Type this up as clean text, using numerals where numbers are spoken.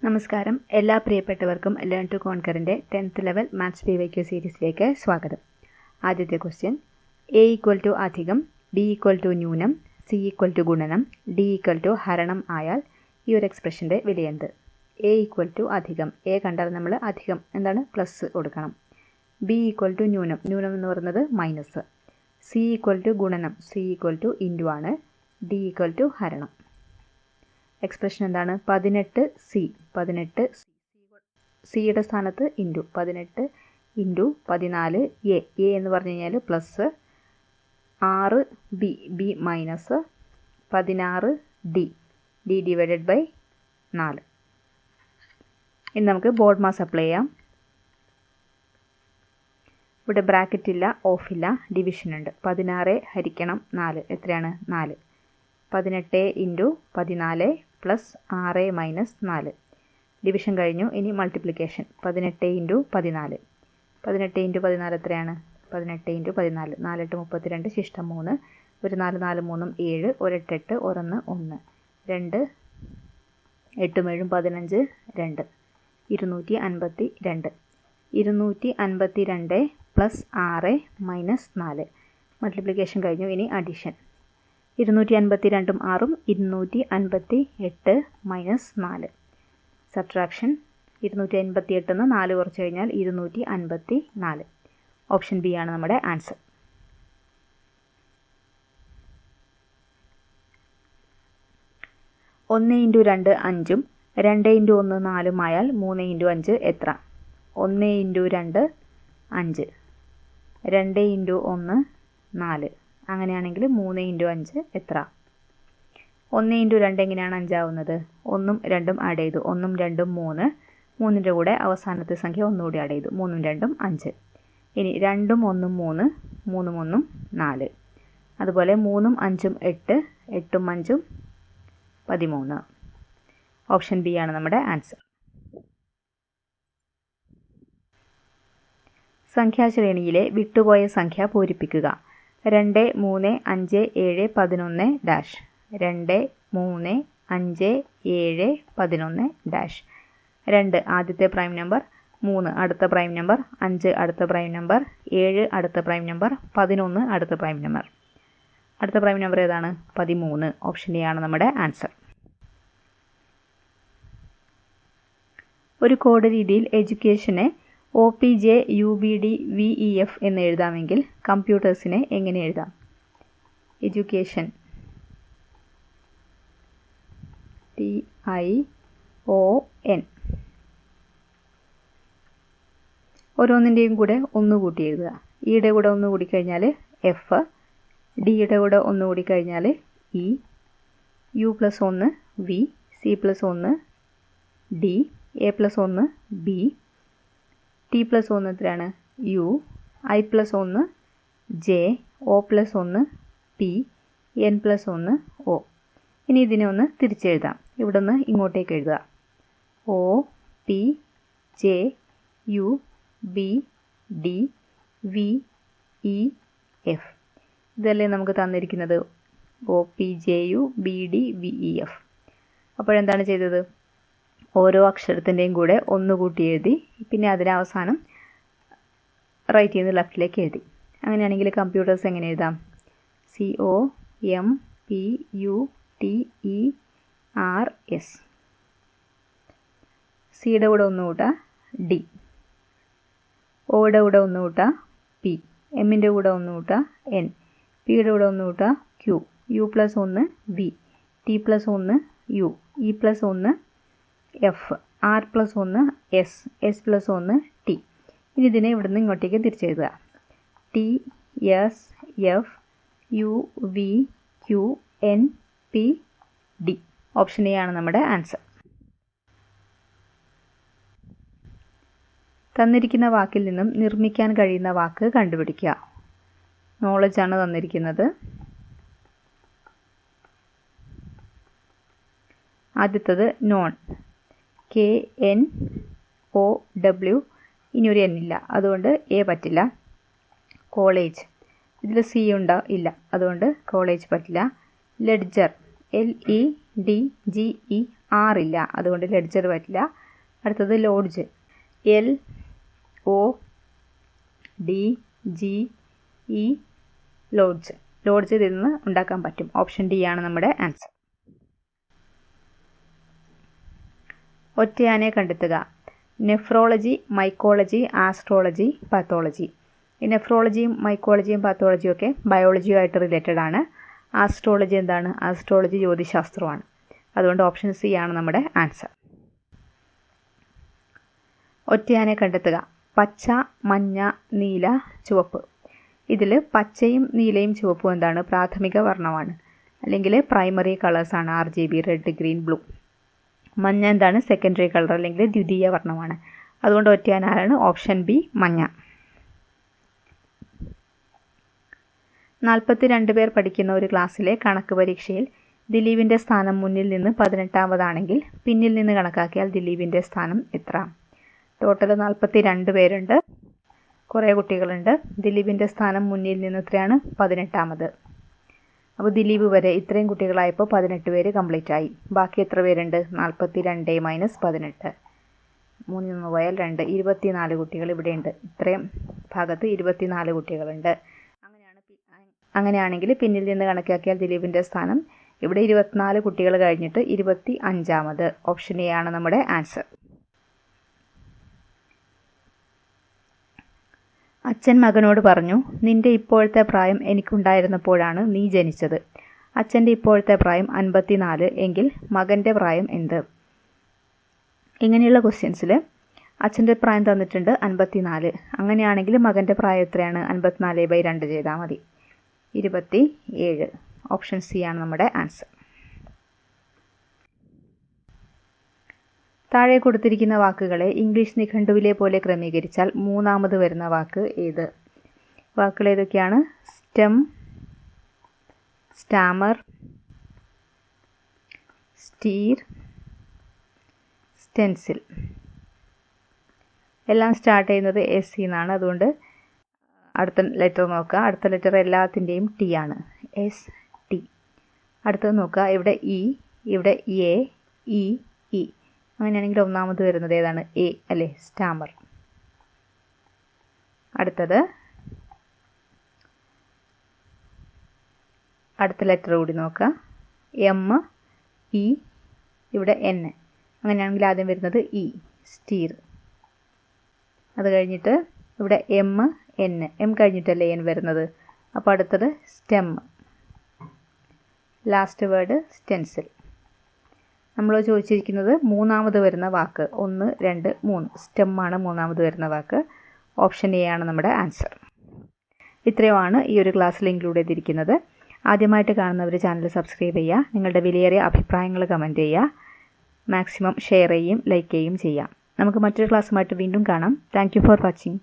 നമസ്കാരം. എല്ലാ പ്രിയപ്പെട്ടവർക്കും ലേൺ ടു കോൺകറിൻ്റെ 10th ലെവൽ മാത്സ് PYQ സീരീസിലേക്ക് സ്വാഗതം. ആദ്യത്തെ ക്വസ്റ്റ്യൻ, a = അധികം, b = ന്യൂനം, c = ഗുണനം, d = ഹരണം ആയാൽ ഈ ഒരു എക്സ്പ്രഷൻ്റെ വിലയെന്ത്? a = അധികം, a കണ്ടാൽ നമ്മൾ അധികം എന്താണ് പ്ലസ് കൊടുക്കണം. b = ന്യൂനം, ന്യൂനം എന്ന് പറയുന്നത് മൈനസ്. c = ഗുണനം, c = ഇൻറ്റു ആണ്. d = ഹരണം. എക്സ്പ്രഷൻ എന്താണ്? 18c. 18 സിയുടെ സ്ഥാനത്ത് ഇൻറ്റു 18 ഇൻറ്റു 14 എ എന്ന് പറഞ്ഞു കഴിഞ്ഞാൽ plus 6b minus 16d divided by 4. ഇനി നമുക്ക് ബോർഡ് മാസ് അപ്ലൈ ചെയ്യാം. ഇവിടെ ബ്രാക്കറ്റ് ഇല്ല, ഓഫ് ഇല്ല, ഡിവിഷൻ ഉണ്ട്. 16 ഹരിക്കണം 4 എത്രയാണ്? 4. 18 ഇൻറ്റു 14 പ്ലസ് 6 മൈനസ് 4. ഡിവിഷൻ കഴിഞ്ഞു. ഇനി മൾട്ടിപ്ലിക്കേഷൻ. 18 ഇൻറ്റു 14. 18 ഇൻറ്റു 14 എത്രയാണ്? 18 ഇൻറ്റു 14. 4 8 32, ശിഷ്ടം 3. ഒരു 4 4 3 7, ഒരു 8 8, 1 1, 2 8 7 15, 2 252. 252 പ്ലസ് 6 മൈനസ് 4. മൾട്ടിപ്ലിക്കേഷൻ കഴിഞ്ഞു. ഇനി അഡീഷൻ. 252 6 258 മൈനസ് 4. സബ്ട്രാക്ഷൻ. 258 4 കുറച്ച് കഴിഞ്ഞാൽ 254. ഓപ്ഷൻ ബി ആണ് നമ്മുടെ ആൻസർ. ഒന്ന് ഇൻറ്റു 2 5, 2 ഇൻറ്റു 1 4 ആയാൽ 3 ഇൻറ്റു 5 എത്ര? 1 ഇൻറ്റു 2 5, 2 ഇൻറ്റു 1 4. അങ്ങനെയാണെങ്കിൽ 3 ഇൻറ്റു 5 എത്ര? 1 ഇൻറ്റു 2 എങ്ങനെയാണ് 5 ആവുന്നത്? 1ഉം 2ഉം ആഡ് ചെയ്തു. 1ഉം 2ഉം 3. 3ൻ്റെ കൂടെ അവസാനത്തെ സംഖ്യ ഒന്നുകൂടി ആഡ് ചെയ്തു. 3ഉം 2ഉം 5. ഇനി 2ഉം 1ഉം 3, 3ഉം 1ഉം 4. അതുപോലെ 3ഉം 5ഉം 8, 8ഉം 5ഉം 13. ഓപ്ഷൻ ബി ആണ് നമ്മുടെ ആൻസർ. സംഖ്യാശ്രേണിയിലെ വിട്ടുപോയ സംഖ്യ പൂരിപ്പിക്കുക. 2 3 5 7 11 ഡാഷ്. 2 3 5 7 11 ഡാഷ്. 2 ആദ്യത്തെ പ്രൈം നമ്പർ, 3 അടുത്ത പ്രൈം നമ്പർ, 5 അടുത്ത പ്രൈം നമ്പർ, 7 അടുത്ത പ്രൈം നമ്പർ, 11 അടുത്ത പ്രൈം നമ്പർ. അടുത്ത പ്രൈം നമ്പർ ഏതാണ്? 13. ഓപ്ഷൻ എ ആണ് നമ്മുടെ ആൻസർ. ഒരു കോഡ് രീതിയിൽ എഡ്യൂക്കേഷനെ OPJ UBD VEF എന്ന് എഴുതാമെങ്കിൽ കമ്പ്യൂട്ടേഴ്സിനെ എങ്ങനെ എഴുതാം? Education TION. ഓരോന്നിൻ്റെയും കൂടെ ഒന്ന് കൂട്ടി എഴുതുക. ഇയുടെ കൂടെ ഒന്ന് കൂടി കഴിഞ്ഞാൽ F, ഡിയുടെ കൂടെ ഒന്ന് കൂടി കഴിഞ്ഞാൽ E, U + 1 V, C + 1 D, A + 1 B, T + 1 എത്രയാണ്? U, I + 1 J, O + 1 P, N + 1 O. ഇനി ഇതിനെ ഒന്ന് തിരിച്ചെഴുതാം. ഇവിടെ നിന്ന് ഇങ്ങോട്ടേക്ക് എഴുതുക. O P J U B D V E F. ഇതല്ലേ നമുക്ക് തന്നിരിക്കുന്നത്? O P J U B D V E F. അപ്പോഴെന്താണ് ചെയ്തത്? ഓരോ അക്ഷരത്തിൻ്റെയും കൂടെ ഒന്ന് കൂട്ടി എഴുതി. പിന്നെ അതിന് അവസാനം റൈറ്റിൽ നിന്ന് ലെഫ്റ്റിലേക്ക് എഴുതി. അങ്ങനെയാണെങ്കിൽ കമ്പ്യൂട്ടേഴ്സ് എങ്ങനെ എഴുതാം? COMPUTERS. സിയുടെ കൂടെ ഒന്ന് കൂട്ടുക D, ഒയുടെ കൂടെ ഒന്ന് കൂട്ടുക P, എമ്മിൻ്റെ കൂടെ ഒന്ന് കൂട്ടുക N, പിയുടെ കൂടെ ഒന്ന് കൂട്ടുക Q, U + 1 V, T + 1 U, E + 1 F, R + 1 S, S + 1 T. ഇനി ഇതിനെ ഇവിടുന്ന് ഇങ്ങോട്ടേക്ക് തിരിച്ചെഴുതുക. T S F U V Q N P D. Option A ആണ് നമ്മുടെ ആൻസർ. തന്നിരിക്കുന്ന വാക്കിൽ നിന്നും നിർമ്മിക്കാൻ കഴിയുന്ന വാക്ക് കണ്ടുപിടിക്കുക. നോളജ് ആണ് തന്നിരിക്കുന്നത്. ആദ്യത്തത് നോൺ, KNOW. ഇനി ഒരു N ഇല്ല, അതുകൊണ്ട് A പറ്റില്ല. കോളേജ്, ഇതിൽ C ഉണ്ടോ? ഇല്ല, അതുകൊണ്ട് കോളേജ് പറ്റില്ല. Ledger, LEDGER. ആർ ഇല്ല, അതുകൊണ്ട് ലെഡ്ജർ പറ്റില്ല. അടുത്തത് ലോഡ്ജ്. LODGE lodge. ലോഡ്ജ് ഇതിൽ നിന്ന് ഉണ്ടാക്കാൻ പറ്റും. ഓപ്ഷൻ ഡി ആണ് നമ്മുടെ ആൻസർ. ഒറ്റയാനെ കണ്ടെത്തുക. Nephrology, mycology, astrology, pathology. ഈ നെഫ്രോളജിയും മൈക്കോളജിയും പാത്തോളജിയും ഒക്കെ ബയോളജിയുമായിട്ട് റിലേറ്റഡ് ആണ്. ആസ്ട്രോളജി എന്താണ്? ആസ്ട്രോളജി ജ്യോതിശാസ്ത്രമാണ്. അതുകൊണ്ട് ഓപ്ഷൻ സി ആണ് നമ്മുടെ ആൻസർ. ഒറ്റയാനെ കണ്ടെത്തുക. പച്ച, മഞ്ഞ, നീല, ചുവപ്പ്. ഇതിൽ പച്ചയും നീലയും ചുവപ്പും എന്താണ്? പ്രാഥമിക വർണ്ണമാണ്, അല്ലെങ്കിൽ പ്രൈമറി കളേഴ്സാണ്. RGB, red, green, blue. മഞ്ഞ എന്താണ്? സെക്കൻഡറി കളർ, അല്ലെങ്കിൽ ദ്വിതീയ വർണ്ണമാണ്. അതുകൊണ്ട് ഒറ്റയാനാണ് ഓപ്ഷൻ ബി മഞ്ഞ. 42 പേർ പഠിക്കുന്ന ഒരു ക്ലാസ്സിലെ കണക്ക് പരീക്ഷയിൽ ദിലീപിൻ്റെ സ്ഥാനം മുന്നിൽ നിന്ന് 18-ാമതാണെങ്കിൽ പിന്നിൽ നിന്ന് കണക്കാക്കിയാൽ ദിലീപിൻ്റെ സ്ഥാനം എത്ര? ടോട്ടൽ 42 പേരുണ്ട്, കുറേ കുട്ടികളുണ്ട്. ദിലീപിൻ്റെ സ്ഥാനം മുന്നിൽ നിന്ന് എത്രയാണ്? 18-ാമത്. അപ്പോൾ ദിലീപ് വരെ ഇത്രയും കുട്ടികളായപ്പോൾ 18 പേര് കംപ്ലീറ്റ് ആയി. ബാക്കി എത്ര പേരുണ്ട്? 42 - 18. 3 പോയാൽ 2, 24 കുട്ടികൾ ഇവിടെയുണ്ട്. ഇത്രയും ഭാഗത്ത് 24 കുട്ടികളുണ്ട്. അങ്ങനെയാണെങ്കിൽ പിന്നിൽ നിന്ന് കണക്കാക്കിയാൽ ദിലീപിൻ്റെ സ്ഥാനം ഇവിടെ 24 കുട്ടികൾ കഴിഞ്ഞിട്ട് 25-ാമത്. ഓപ്ഷൻ എ ആണ് നമ്മുടെ ആൻസർ. അച്ഛൻ മകനോട് പറഞ്ഞു, നിന്റെ ഇപ്പോഴത്തെ പ്രായം എനിക്കുണ്ടായിരുന്നപ്പോഴാണ് നീ ജനിച്ചത്. അച്ഛൻ്റെ ഇപ്പോഴത്തെ പ്രായം 54 എങ്കിൽ മകൻ്റെ പ്രായം എന്ത്? ഇങ്ങനെയുള്ള ക്വസ്റ്റ്യൻസിൽ അച്ഛൻ്റെ പ്രായം തന്നിട്ടുണ്ട് 54. അങ്ങനെയാണെങ്കിൽ മകൻ്റെ പ്രായം എത്രയാണ്? 54/2 ചെയ്താൽ മതി. 27. ഓപ്ഷൻ സി ആണ് നമ്മുടെ ആൻസർ. താഴെ കൊടുത്തിരിക്കുന്ന വാക്കുകളെ ഇംഗ്ലീഷ് നിഘണ്ടുവിലെ പോലെ ക്രമീകരിച്ചാൽ മൂന്നാമത് വരുന്ന വാക്ക് ഏത്? വാക്കുകൾ ഏതൊക്കെയാണ്? Stem, Starmer, stir, stencil. എല്ലാം സ്റ്റാർട്ട് ചെയ്യുന്നത് SC എന്നാണ്. അതുകൊണ്ട് അടുത്ത ലെറ്റർ നോക്കുക. അടുത്ത ലെറ്റർ എല്ലാത്തിൻ്റെയും T ആണ്. ST. അടുത്തത് നോക്കുക. ഇവിടെ E, ഇവിടെ A, E, E. അങ്ങനെയാണെങ്കിൽ ഒന്നാമത് വരുന്നത് ഏതാണ്? A അല്ലേ? സ്റ്റാമർ. അടുത്തത് അടുത്ത ലെറ്റർ കൂടി നോക്കുക. M, E, ഇവിടെ N. അങ്ങനെയാണെങ്കിൽ ആദ്യം വരുന്നത് E, സ്റ്റീർ. അത് കഴിഞ്ഞിട്ട് ഇവിടെ M, N. M കഴിഞ്ഞിട്ടല്ലേ N വരുന്നത്. അപ്പോൾ അടുത്തത് സ്റ്റെം. Last word stencil. നമ്മൾ ചോദിച്ചിരിക്കുന്നത് മൂന്നാമത് വരുന്ന വാക്ക്. 1, 2, 3. സ്റ്റെം ആണ് മൂന്നാമത് വരുന്ന വാക്ക്. ഓപ്ഷൻ എ ആണ് നമ്മുടെ ആൻസർ. ഇത്രയുമാണ് ഈ ഒരു ക്ലാസ്സിൽ ഇൻക്ലൂഡ് ചെയ്തിരിക്കുന്നത്. ആദ്യമായിട്ട് കാണുന്നവർ ചാനൽ സബ്സ്ക്രൈബ് ചെയ്യുക. നിങ്ങളുടെ വിലയേറിയ അഭിപ്രായങ്ങൾ കമൻറ്റ് ചെയ്യുക. മാക്സിമം ഷെയർ ചെയ്യുകയും ലൈക്ക് ചെയ്യുകയും ചെയ്യാം. നമുക്ക് മറ്റൊരു ക്ലാസ്സുമായിട്ട് വീണ്ടും കാണാം. Thank you for watching.